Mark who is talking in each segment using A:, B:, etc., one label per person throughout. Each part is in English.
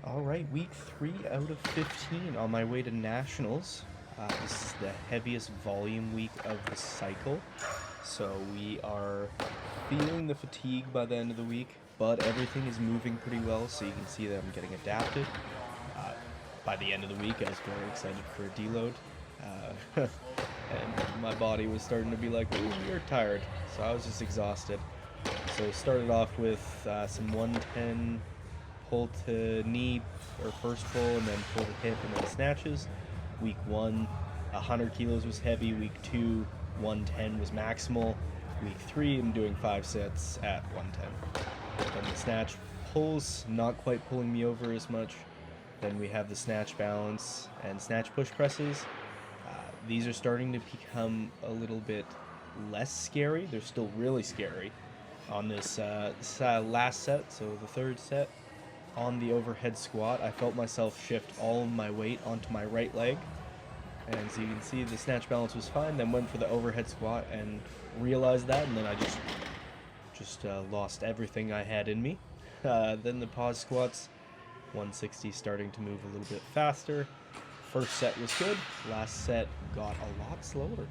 A: Alright, week 3 out of 15 on my way to Nationals. This is the heaviest volume week of the cycle, so we are feeling the fatigue by the end of the week, but everything is moving pretty well, so you can see that I'm getting adapted. Uh, by the end of the week, I was very excited for a deload, and my body was starting to be like, ooh, you're tired, so I was just exhausted. So started off with some 110 pull to knee or first pull, and then pull to hip, and then snatches. Week 1, 100 kilos was heavy. Week 2, 110 was maximal. Week 3, I'm doing 5 sets at 110. Then the snatch pulls, not quite pulling me over as much. Then we have the snatch balance and snatch push presses. These are starting to become a little bit less scary. They're still really scary. On this last set, so the third set, on the overhead squat, I felt myself shift all of my weight onto my right leg. And so you can see the snatch balance was fine, then went for the overhead squat and realized that, and then I just lost everything I had in me. Then the pause squats, 160 starting to move a little bit faster. First set was good, last set got a lot slower.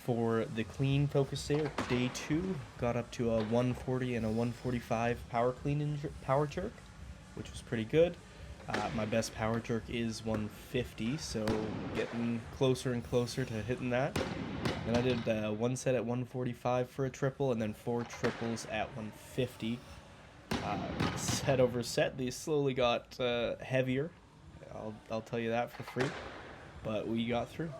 A: For the clean focus day 2, got up to a 140 and a 145 power jerk, which was pretty good. My best power jerk is 150, so getting closer and closer to hitting that. Then I did one set at 145 for a triple, and then 4 triples at 150. Set over set, these slowly got heavier. I'll tell you that for free, but we got through.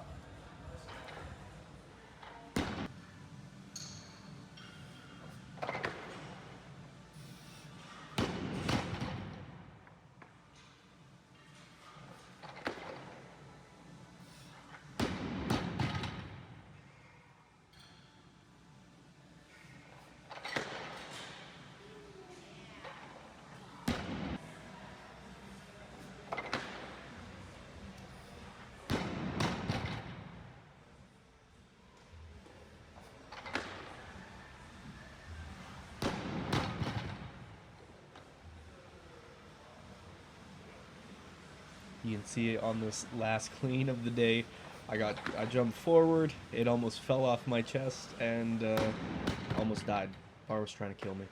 A: You can see on this last clean of the day, I jumped forward, it almost fell off my chest, and almost died. Bar was trying to kill me.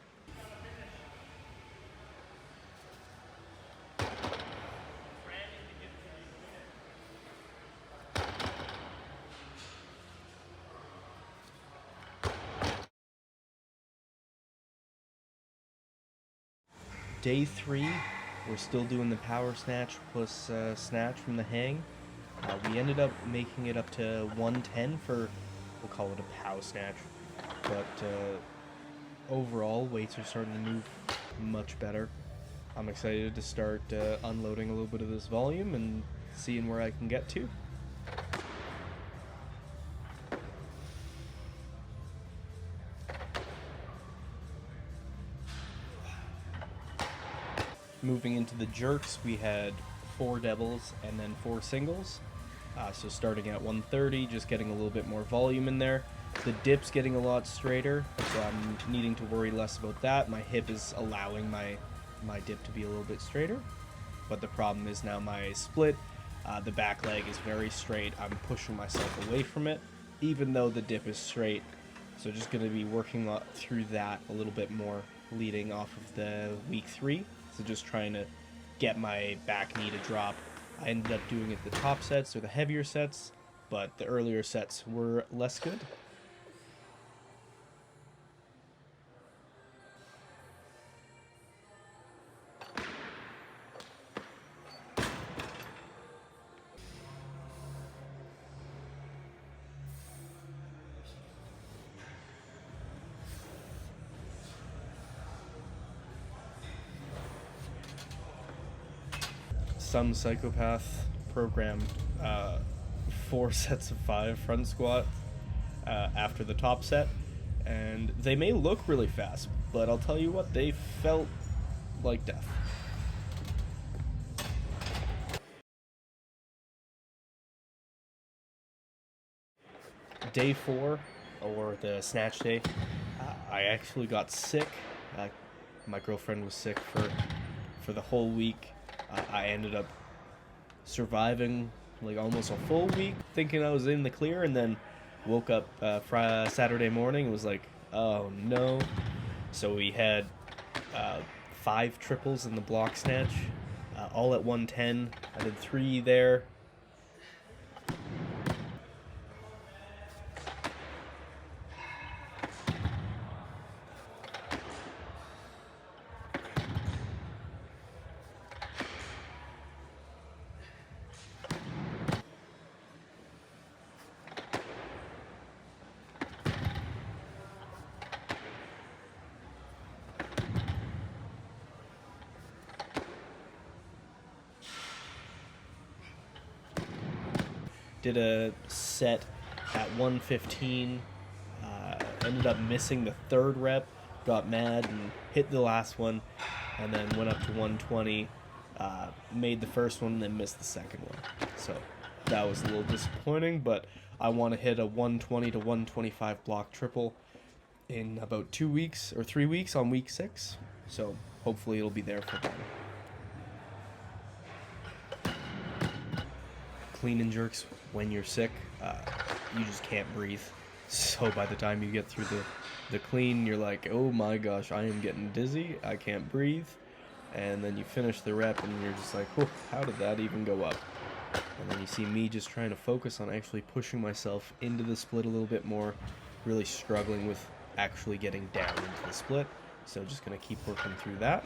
A: Day 3, we're still doing the power snatch plus snatch from the hang. We ended up making it up to 110 for, we'll call it a pow snatch, but overall weights are starting to move much better. I'm excited to start unloading a little bit of this volume and seeing where I can get to. Moving into the jerks, we had 4 doubles and then 4 singles. So starting at 130, just getting a little bit more volume in there. The dip's getting a lot straighter, so I'm needing to worry less about that. My hip is allowing my dip to be a little bit straighter. But the problem is now my split, the back leg is very straight. I'm pushing myself away from it, even though the dip is straight. So just going to be working through that a little bit more leading off of the week 3. So just trying to get my back knee to drop. I ended up doing it the top sets or the heavier sets, but the earlier sets were less good. some psychopath programmed 4 sets of 5 front squat after the top set, and they may look really fast, but I'll tell you what, they felt like death. Day 4, or the snatch day, I actually got sick. My girlfriend was sick for the whole week. I ended up surviving like almost a full week, thinking I was in the clear, and then woke up Saturday morning and was like, oh no. So we had 5 triples in the block snatch, all at 110. I did 3 there. Did a set at 115, ended up missing the 3rd rep, got mad and hit the last one, and then went up to 120, made the first one and then missed the second one. So that was a little disappointing, but I want to hit a 120 to 125 block triple in about 2 weeks or 3 weeks on week 6. So hopefully it'll be there for then. Clean and jerks when you're sick, you just can't breathe. So by the time you get through the clean, you're like, oh my gosh, I am getting dizzy, I can't breathe. And then you finish the rep and you're just like, how did that even go up? And then you see me just trying to focus on actually pushing myself into the split a little bit more, really struggling with actually getting down into the split. So just gonna keep working through that.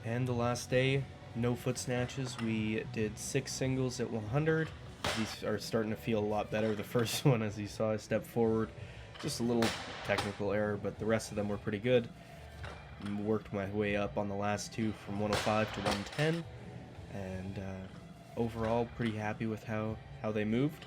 A: And the last day, no foot snatches. We did 6 singles at 100. These are starting to feel a lot better. The first one, as you saw, I stepped forward. Just a little technical error, but the rest of them were pretty good. Worked my way up on the last 2 from 105 to 110. And overall, pretty happy with how they moved.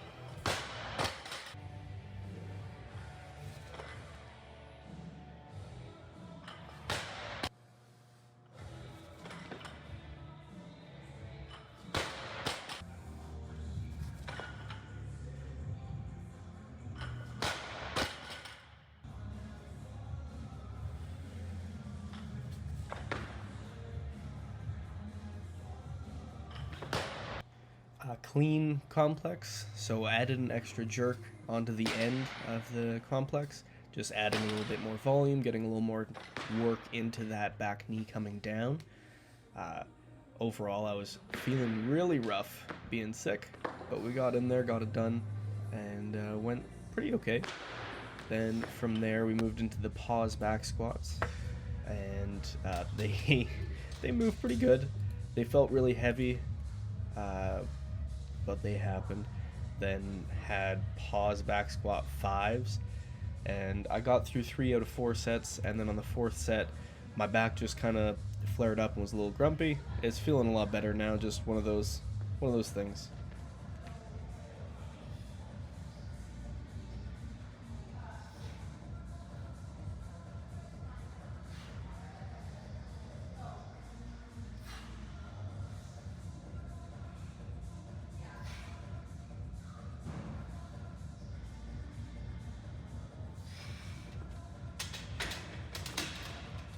A: Clean complex, so added an extra jerk onto the end of the complex, just adding a little bit more volume, getting a little more work into that back knee coming down. Overall, I was feeling really rough being sick, but we got in there, got it done, and went pretty okay. Then from there we moved into the pause back squats, and they moved pretty good. They felt really heavy, but they happened. Then had pause back squat 5s, and I got through 3 out of 4 sets, and then on the 4th set my back just kind of flared up and was a little grumpy. It's feeling a lot better now, just one of those things.